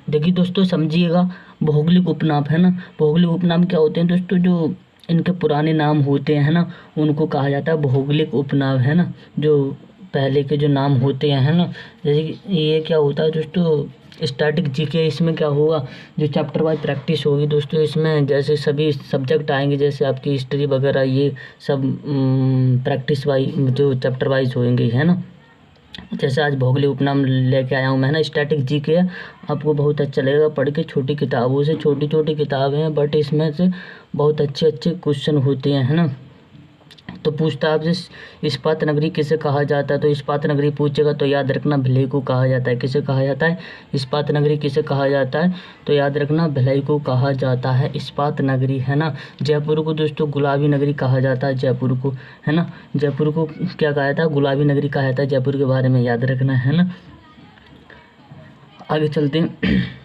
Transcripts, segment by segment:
देखिए दोस्तों, समझिएगा। भौगोलिक उपनाम है ना, भौगोलिक उपनाम क्या होते हैं दोस्तों? जो इनके पुराने नाम होते हैं ना, उनको कहा जाता है भौगोलिक उपनाम, है ना। जो पहले के जो नाम होते हैं, है ना। जैसे कि ये क्या होता है दोस्तों, स्टैटिक जीके, इसमें क्या होगा, जो चैप्टर वाइज प्रैक्टिस होगी दोस्तों, इसमें जैसे सभी सब्जेक्ट आएंगे, जैसे आपकी हिस्ट्री वगैरह, ये सब प्रैक्टिस वाइज जो चैप्टर वाइज होंगे, है ना। जैसे आज भौगोलिक उपनाम लेके आया हूँ मैं, ना। स्टैटिक जीके है, आपको बहुत अच्छा लगेगा पढ़ के। छोटी किताबों से, छोटी छोटी किताबें हैं, बट इसमें से बहुत अच्छे अच्छे क्वेश्चन होते हैं, है ना। तो पूछता है आपसे, इस्पात नगरी किसे कहा जाता है? तो इस्पात नगरी पूछेगा तो याद रखना भिलाई को कहा जाता है। किसे कहा जाता है? इस्पात नगरी किसे कहा जाता है? तो याद रखना भिलाई को कहा जाता है इस्पात नगरी, है ना। जयपुर को दोस्तों गुलाबी नगरी कहा जाता है, जयपुर को, है ना। जयपुर को क्या कहा जाता है? गुलाबी नगरी कहा जाता है। जयपुर के बारे में याद रखना, है ना। आगे चलते हैं।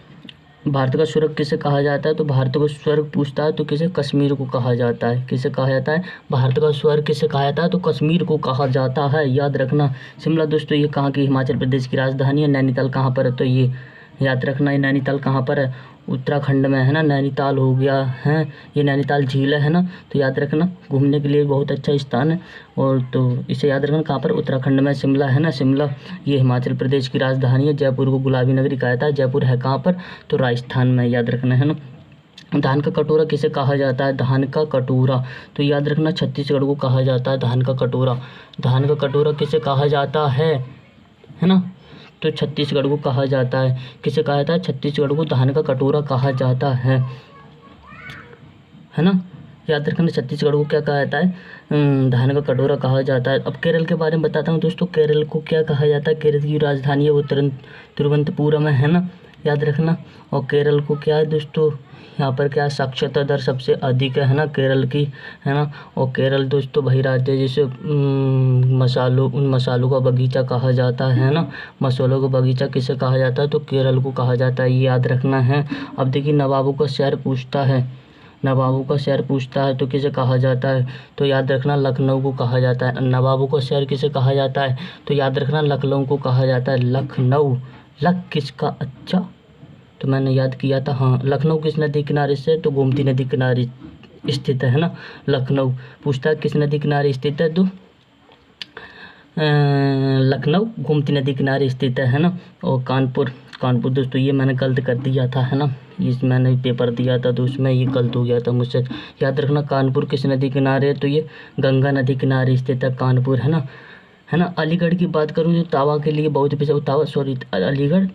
भारत का स्वर्ग किसे कहा जाता है? तो भारत को स्वर्ग पूछता है तो किसे? कश्मीर को कहा जाता है। किसे कहा जाता है? भारत का स्वर्ग किसे कहा जाता है? तो कश्मीर को कहा जाता है, याद रखना। शिमला दोस्तों ये कहाँ की? हिमाचल प्रदेश की राजधानी है। नैनीताल कहाँ पर है? तो ये याद रखना, ये नैनीताल कहाँ पर है? उत्तराखंड में, है ना। नैनीताल हो गया है, ये नैनीताल झील है ना। तो याद रखना, घूमने के लिए बहुत अच्छा स्थान है। और तो इसे याद रखना, कहाँ पर? उत्तराखंड में शिमला, है ना। शिमला ये हिमाचल प्रदेश की राजधानी है। जयपुर को गुलाबी नगरी कहा जाता है। जयपुर है कहाँ पर? तो राजस्थान में, याद रखना, है ना। धान का कटोरा किसे कहा जाता है? धान का कटोरा, तो याद रखना छत्तीसगढ़ को कहा जाता है धान का कटोरा। धान का कटोरा किसे कहा जाता है ना। तो छत्तीसगढ़ को कहा जाता है। किसे कहा जाता है? छत्तीसगढ़ को धान का कटोरा कहा जाता है ना। याद रखना, छत्तीसगढ़ को क्या कहा जाता है? धान का कटोरा कहा जाता है। अब केरल के बारे में बताता हूँ दोस्तों। केरल को क्या कहा जाता है? केरल की राजधानी है वो तिरुवनंतपुरम है ना, याद रखना। और केरल को क्या है दोस्तों, यहाँ पर क्या साक्षरता दर सबसे अधिक है ना, केरल की, है ना। और केरल दोस्तों वही राज्य है जिसे उन मसालों का बगीचा कहा जाता है ना। मसालों का बगीचा किसे कहा जाता है? तो केरल को कहा जाता है, ये याद रखना है। अब देखिए, नवाबों का शहर पूछता है। नवाबों का शहर पूछता है तो किसे कहा जाता है? तो याद रखना, लखनऊ को कहा जाता है। नवाबों का शहर किसे कहा जाता है? तो याद रखना, लखनऊ को कहा जाता है। लखनऊ, लख किसका? अच्छा, तो मैंने याद किया था, हाँ। लखनऊ किस नदी किनारे से? तो गोमती नदी किनारे स्थित है ना। लखनऊ पूछता है किस नदी किनारे स्थित है? तो लखनऊ गोमती नदी किनारे स्थित है ना। और कानपुर, कानपुर दोस्तों ये मैंने गलत कर दिया था, है ना। इस मैंने पेपर दिया था तो उसमें ये गलत हो गया था मुझसे। याद रखना, कानपुर किस नदी किनारे है? तो ये गंगा नदी किनारे स्थित है कानपुर, है ना। अलीगढ़ की बात करूँ जो तावा के लिए बहुत अलीगढ़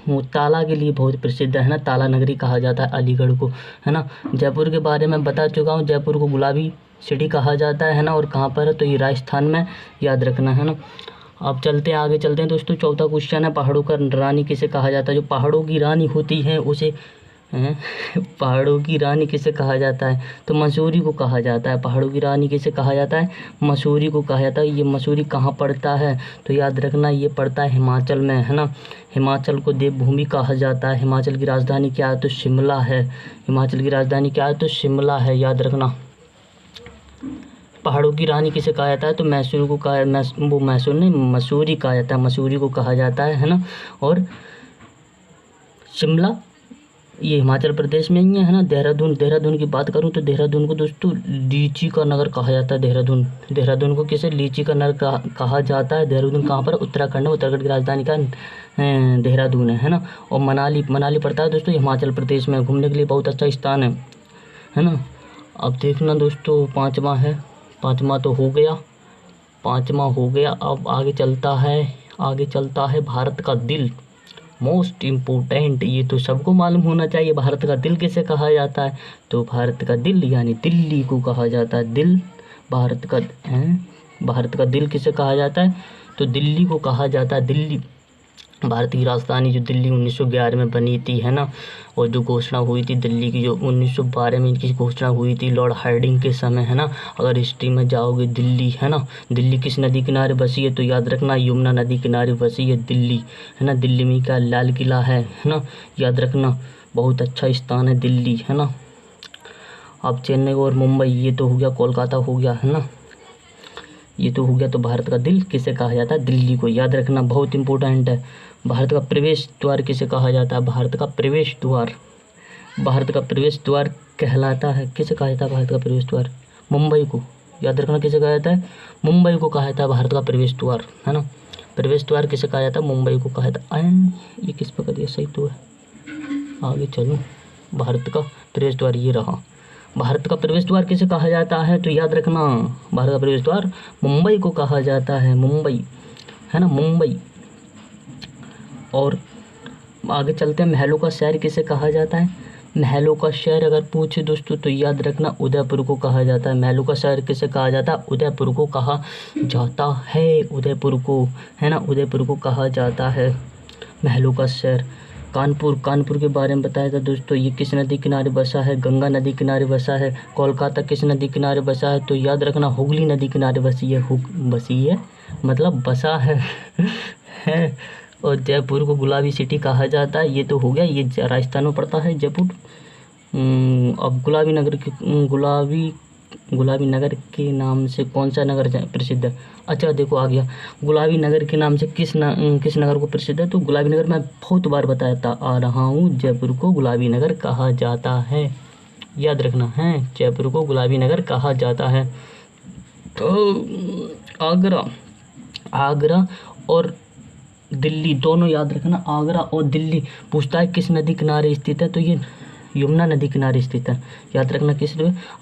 वो ताला के लिए बहुत प्रसिद्ध है ना। ताला नगरी कहा जाता है अलीगढ़ को, है ना। जयपुर के बारे में बता चुका हूँ। जयपुर को गुलाबी सिटी कहा जाता है ना। और कहाँ पर है? तो ये राजस्थान में, याद रखना, है ना। अब चलते हैं, आगे चलते हैं दोस्तों। चौथा क्वेश्चन है, पहाड़ों का रानी किसे कहा जाता है? जो पहाड़ों की रानी होती है उसे पहाड़ों की रानी किसे कहा जाता है? तो मसूरी को कहा जाता है। पहाड़ों की रानी किसे कहा जाता है? मसूरी को कहा जाता है। ये मसूरी कहाँ पड़ता है? तो याद रखना, ये पड़ता है हिमाचल में, है ना। हिमाचल को देवभूमि कहा जाता है। हिमाचल की राजधानी क्या है? तो शिमला है। हिमाचल की राजधानी क्या है? तो शिमला है, याद रखना। पहाड़ों की रानी किसे कहा जाता है? तो मैसूर को कहा, मैसूर नहीं, मसूरी कहा जाता है। मसूरी को कहा जाता है ना। और शिमला ये हिमाचल प्रदेश में ही है ना। देहरादून की बात करूँ तो देहरादून को दोस्तों लीची का नगर कहा जाता है। देहरादून को किसे? लीची का नगर कहा जाता है। देहरादून कहाँ पर? उत्तराखंड में। उत्तराखंड की राजधानी का देहरादून है ना। और मनाली पड़ता है दोस्तों हिमाचल प्रदेश में। घूमने के लिए बहुत अच्छा स्थान है ना। अब देखना दोस्तों, पाँचवा तो हो गया। अब आगे चलता है भारत का दिल, मोस्ट इम्पोर्टेंट। ये तो सबको मालूम होना चाहिए, भारत का दिल किसे कहा जाता है? तो भारत का दिल यानी दिल्ली को कहा जाता है। दिल भारत का दिल किसे कहा जाता है? तो दिल्ली को कहा जाता है। दिल्ली भारत की राजधानी जो दिल्ली 1911 में बनी थी, है ना। और जो घोषणा हुई थी दिल्ली की, जो 1912 में इनकी घोषणा हुई थी लॉर्ड हार्डिंग के समय, है ना। अगर हिस्ट्री में जाओगे, दिल्ली, है ना। दिल्ली किस नदी किनारे बसी है? तो याद रखना, यमुना नदी किनारे बसी है दिल्ली, है ना। दिल्ली में क्या? लाल किला है ना। याद रखना, बहुत अच्छा स्थान है दिल्ली, है ना। अब चेन्नई और मुंबई ये तो हो गया, कोलकाता हो गया, है ना। ये तो हो गया। तो भारत का दिल किसे कहा जाता है? दिल्ली को, याद रखना, बहुत इंपॉर्टेंट है। भारत का प्रवेश द्वार किसे कहा जाता है? भारत का प्रवेश द्वार, भारत का प्रवेश द्वार कहलाता है, किसे कहा जाता है भारत का प्रवेश द्वार? मुंबई को, याद रखना किसे कहा जाता है? मुंबई को कहा जाता है भारत का प्रवेश द्वार, है ना। प्रवेश द्वार किसे कहा जाता है? मुंबई को कहा जाता है। ये किस पर कर दिया? सही तो है, आगे चलो। भारत का प्रवेश द्वार ये रहा। भारत का प्रवेश द्वार किसे कहा जाता है? तो याद रखना, भारत का प्रवेश द्वार मुंबई को कहा जाता है, मुंबई, है ना, मुंबई। और आगे चलते हैं, महलों का शहर किसे कहा जाता है? महलों का शहर अगर पूछे दोस्तों तो याद रखना उदयपुर को कहा जाता है। महलों का शहर किसे कहा जाता है? उदयपुर को कहा जाता है, उदयपुर को, है ना, उदयपुर को कहा जाता है महलों का शहर। कानपुर, कानपुर के बारे में बताया था दोस्तों, ये किस नदी किनारे बसा है? गंगा नदी किनारे बसा है। कोलकाता किस नदी किनारे बसा है? तो याद रखना हुगली नदी किनारे बसी है, बसी है मतलब बसा है है। और जयपुर को गुलाबी सिटी कहा जाता है, ये तो हो गया, ये राजस्थान में पड़ता है जयपुर। अब गुलाबी नगर के गुलाबी नगर के नाम से कौन सा नगर प्रसिद्ध है? अच्छा देखो आ गया, गुलाबी नगर के नाम से किस नगर को प्रसिद्ध है? तो गुलाबी नगर मैं बहुत बार बताता आ रहा हूँ, जयपुर को गुलाबी नगर कहा जाता है, याद रखना है, जयपुर को गुलाबी नगर कहा जाता है। तो आगरा और दिल्ली दोनों याद रखना, आगरा और दिल्ली। पूछता है किस नदी किनारे स्थित है? तो ये यमुना नदी किनारे स्थित है, याद रखना। किस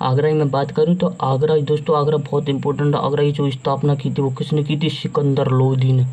आगरा की मैं बात करूँ तो आगरा दोस्तों, आगरा बहुत इंपॉर्टेंट है। आगरा की जो स्थापना की थी वो किसने की थी? सिकंदर लोदी ने,